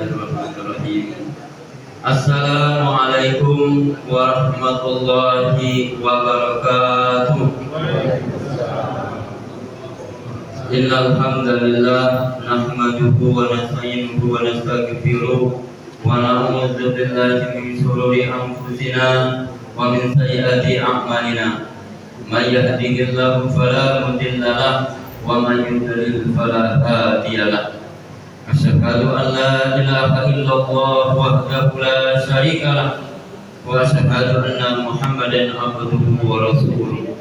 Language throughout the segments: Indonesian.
Bismillahirrahmanirrahim. Assalamualaikum warahmatullahi wabarakatuh. Innal hamdalillah nahmaduhu wa nasta'inuhu wa nastaghfiruh wa na'udzu billahi min shururi anfusina wa min sayyiati a'malina. May yahdihillahu fala mudilla lahu wa may yudlil fala hadiya lahu. Asyhadu an la ilaha illallah wahdahu la syarika lah wa asyhadu anna Muhammadan abduhu wa rasuluh.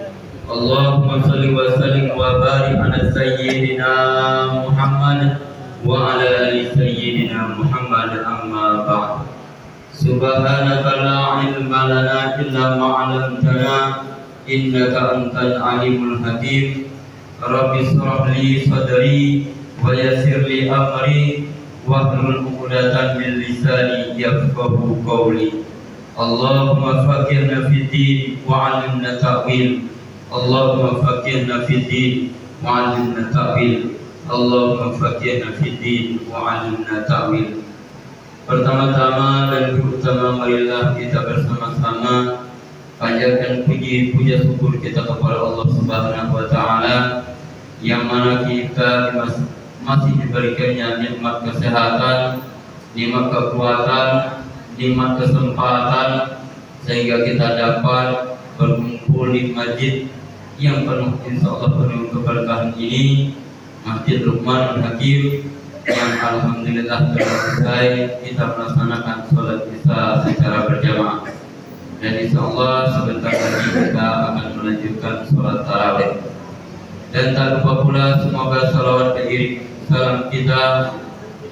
Allahumma shalli wa sallim wa barik ala sayyidina Muhammad wa ala ali sayyidina Muhammad, amma ba'd. Subhanaka la ilma lana illa ma 'allamtana innaka antal alimul hakim. Rabbi shrah li sadri wa yassir li amri wahlul 'uqdatam min lisani yafqahu qawli. Allahumma faqihna fid din wa 'allimna ta'wil. Allahumma faqihna fid din wa 'allimna ta'wil. Allahumma faqihna fid din wa 'allimna ta'wil. Pertama-tama dan terutama marilah kita bersama-sama panjatkan puji puja syukur kita kepada Allah Subhanahu wa taala yang mana kita masih diberikannya nikmat kesehatan, nikmat kekuatan, nikmat kesempatan sehingga kita dapat berkumpul di masjid yang penuh insyaallah penuh keberkahan ini, Masjid Luqmanul Hakim, yang alhamdulillah telah selesai kita melaksanakan sholat isya secara berjamaah, dan insyaallah sebentar lagi kita akan melanjutkan sholat tarawih. Dan tak lupa pula semoga salawat beriring salam kita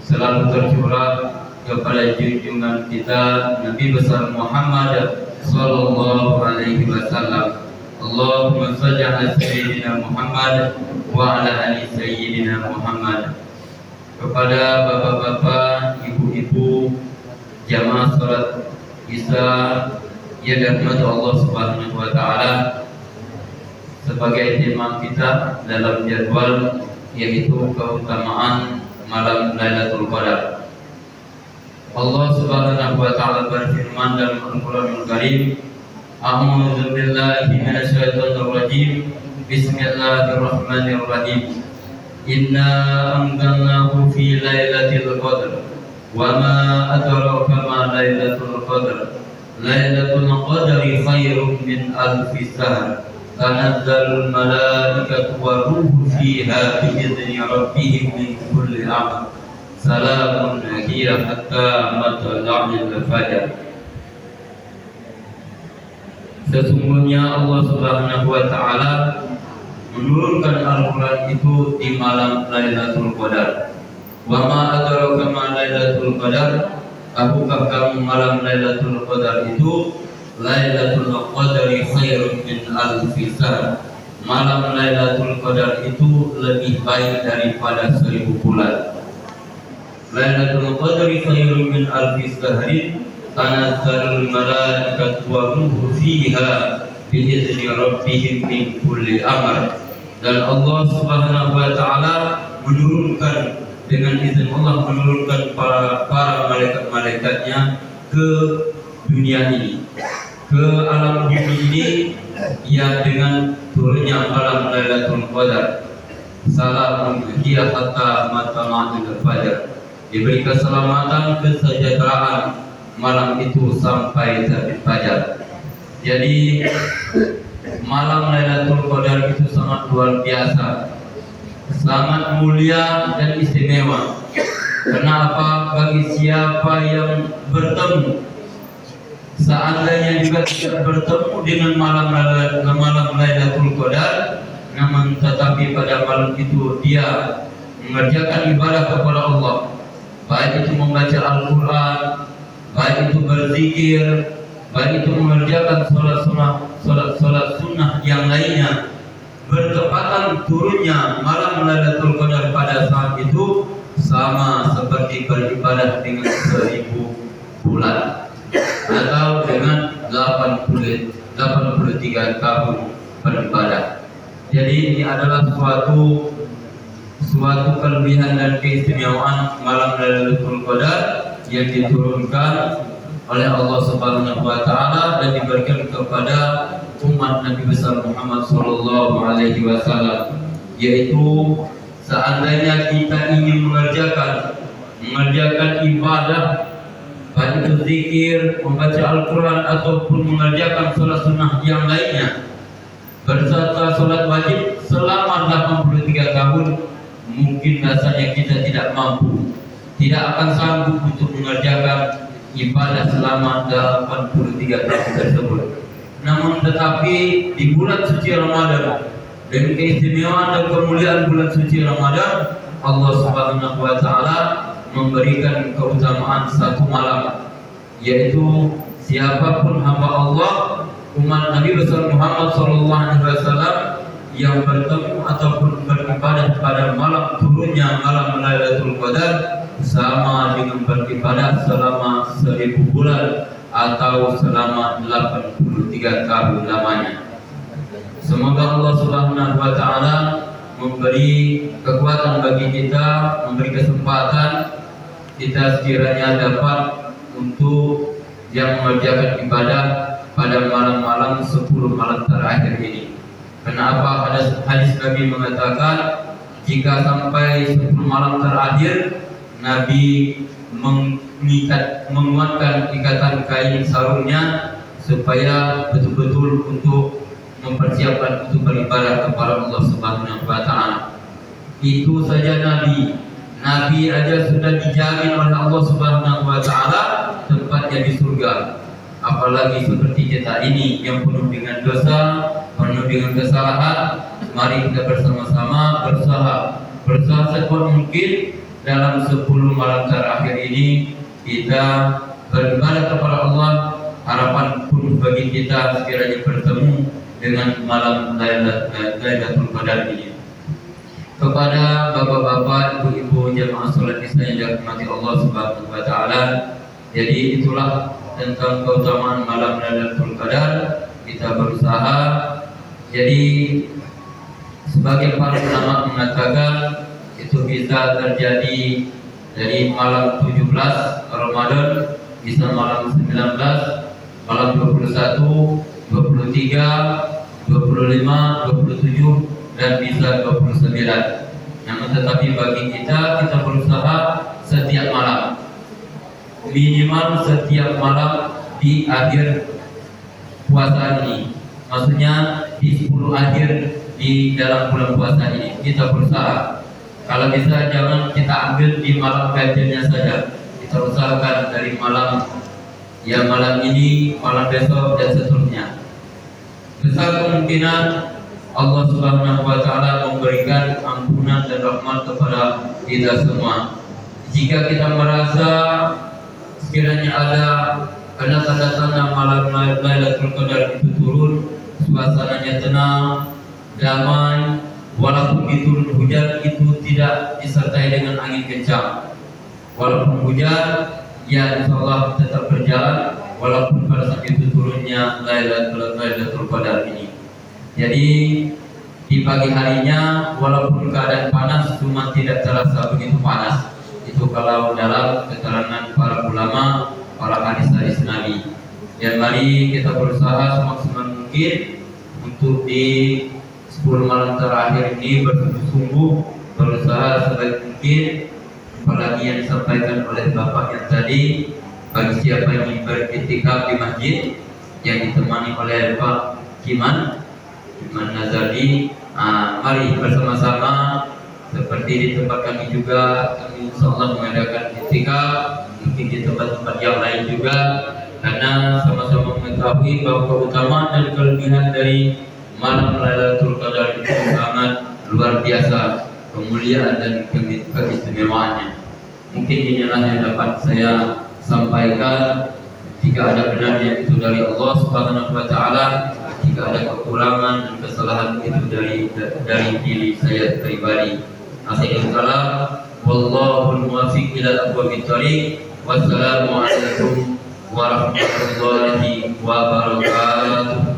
selalu tercurah kepada junjungan kita Nabi besar Muhammad sallallahu alaihi wasallam. Allahumma shalli ala sayyidina Muhammad wa ala ali sayyidina Muhammad. Kepada bapak-bapak, ibu-ibu jamaah salat Isya yang dirahmati Allah Subhanahu wa taala, sebagai tema kita dalam jadwal yaitu keutamaan malam Lailatul Qadar. Allah Subhanahu wa taala berfirman dalam Al-Qur'anul Karim, A'udzu billahi minasyaitonir rajim. Bismillahirrahmanirrahim. Inna anzalnahu fi lailatul qadr wa ma adraka ma lailatul qadr. Lailatul qadri khairum min alfi syahr. Tanazzalul malaikatu wa ruhu fiha bi'izni rabbihim min kulli amr. Salamun hiya hatta matla'il fajr. Sesungguhnya Allah Subhanahu wa taala menurunkan Al-Qur'an itu di malam Lailatul Qadar. Wa ma adraka ma Lailatul Qadar? Tahukah kamu malam Lailatul Qadar itu? Lailatul Qadri khairun min alfi syahr. Malam Lailatul Qadar itu lebih baik daripada 1000 bulan. Lailatul Qadri khairun min alfi syahrin. Tanazzalul malaikatu wa ruhu fiha bi'izni rabbihim min kulli amr. Dan Allah Subhanahu wa taala menurunkan, dengan izin Allah menurunkan para malaikat-malaikatnya ke dunia ini, ke alam bumi ini, ya dengan turunnya malam Lailatul Qadar. Salamun hiya hatta matla'il fajr. Diberi keselamatan, kesejahteraan malam itu sampai terbit fajar. Jadi malam Lailatul Qadar itu sangat luar biasa, sangat mulia dan istimewa. Kenapa? Bagi siapa yang bertemu, seandainya juga tidak bertemu dengan malam Lailatul Qadar, namun tetapi pada malam itu dia mengerjakan ibadah kepada Allah, baik itu membaca Al-Quran, baik itu berzikir, baik itu mengerjakan sholat sunnah yang lainnya, bertepatan turunnya malam Lailatul Qadar pada saat itu sama seperti beribadah dengan 1000 bulan atau dengan 83 tahun beribadah. Jadi ini adalah suatu kelebihan dan keistimewaan malam Lailatul Qadar yang diturunkan oleh Allah Subhanahu wa taala dan diberikan kepada umat Nabi besar Muhammad sallallahu alaihi wasallam, yaitu seandainya kita ingin mengerjakan ibadah, baik itu zikir, membaca Al-Quran ataupun mengerjakan sholat sunnah yang lainnya berserta sholat wajib selama 83 tahun, mungkin rasanya kita tidak mampu, tidak akan sanggup untuk mengerjakan ibadah selama 83 tahun tersebut. Namun tetapi di bulan suci Ramadan, dengan keistimewaan dan kemuliaan bulan suci Ramadan, Allah Subhanahu wa taala memberikan keutamaan satu malam, yaitu siapapun hamba Allah, umat Nabi besar Muhammad sallallahu alaihi wasallam yang bertemu ataupun beribadah pada malam turunnya malam Lailatul Qadar sama dengan beribadah selama 1000 bulan atau selama 83 tahun lamanya. Semoga Allah Subhanahu wa taala memberi kekuatan bagi kita, memberi kesempatan kita sekiranya dapat untuk yang mengerjakan ibadah pada malam-malam 10 malam terakhir ini. Kenapa hadis Nabi mengatakan jika sampai 10 malam terakhir Nabi menguatkan ikatan kain sarungnya supaya betul-betul untuk mempersiapkan untuk beribadah kepada Allah Subhanahu wa taala. Itu saja Nabi aja sudah dijamin oleh Allah Subhanahu wa taala tempatnya di surga. Apalagi seperti kita ini yang penuh dengan dosa, penuh dengan kesalahan. Mari kita bersama-sama berusaha sekuat mungkin dalam 10 malam terakhir ini kita beribadah kepada Allah. Harapan pun bagi kita sekiranya bertemu dengan malam Lailatul Qadar ini. Kepada bapak-bapak, ibu-ibu jamaah salat Isya yang dirahmati Allah Subhanahu wa taala, jadi itulah tentang keutamaan malam Lailatul Qadar. Kita berusaha. Jadi sebagai para ulama mengatakan itu bisa terjadi dari malam 17 Ramadan, bisa malam 19, malam 21, 23, 25, 27 dan bisa 29. Namun tetapi bagi kita berusaha setiap malam, minimal setiap malam di akhir puasa ini, maksudnya di 10 akhir di dalam bulan puasa ini kita berusaha. Kalau bisa jangan kita ambil di malam ganjilnya saja, kita usahakan dari malam ini, malam besok dan seterusnya. Besar kemungkinan Allah Subhanahu wa taala memberikan ampunan dan rahmat kepada kita semua. Jika kita merasa sekiranya ada tanda-tanda malam Lailatul Qadar itu turun, suasananya tenang, damai, walaupun diturun hujan itu tidak disertai dengan angin kencang. Walaupun hujan, ya insyaallah tetap berjalan walaupun pada saat itu turunnya Lailatul Qadar ini. Jadi di pagi harinya walaupun keadaan panas cuma tidak terasa begitu panas. Itu kalau dalam keterangan para ulama, para hadis Nabi. Dan mari kita berusaha semaksimal mungkin untuk di 10 malam terakhir ini bersungguh-sungguh berusaha sebaik mungkin. Apalagi yang disampaikan oleh Bapak yang tadi, bagi siapa yang beriktikaf di masjid yang ditemani oleh Pak Kiman Nazari, mari bersama-sama seperti di tempat kami juga, kami insyaallah mengadakan iktikaf, mungkin di tempat-tempat yang lain juga, karena sama-sama mengetahui bahwa keutamaan dan kelebihan dari malam Lailatul Qadar itu sangat luar biasa, kemuliaan dan keistimewaannya. Mungkin inilah yang dapat saya sampaikan. Jika ada benarnya itu dari Allah Subhanahu wa taala, jika ada kekurangan dan kesalahan itu dari diri saya pribadi. Assalamualaikum wallahul muwaffiq ila aqwamit thoriq. Wassalamualaikum warahmatullahi wabarakatuh.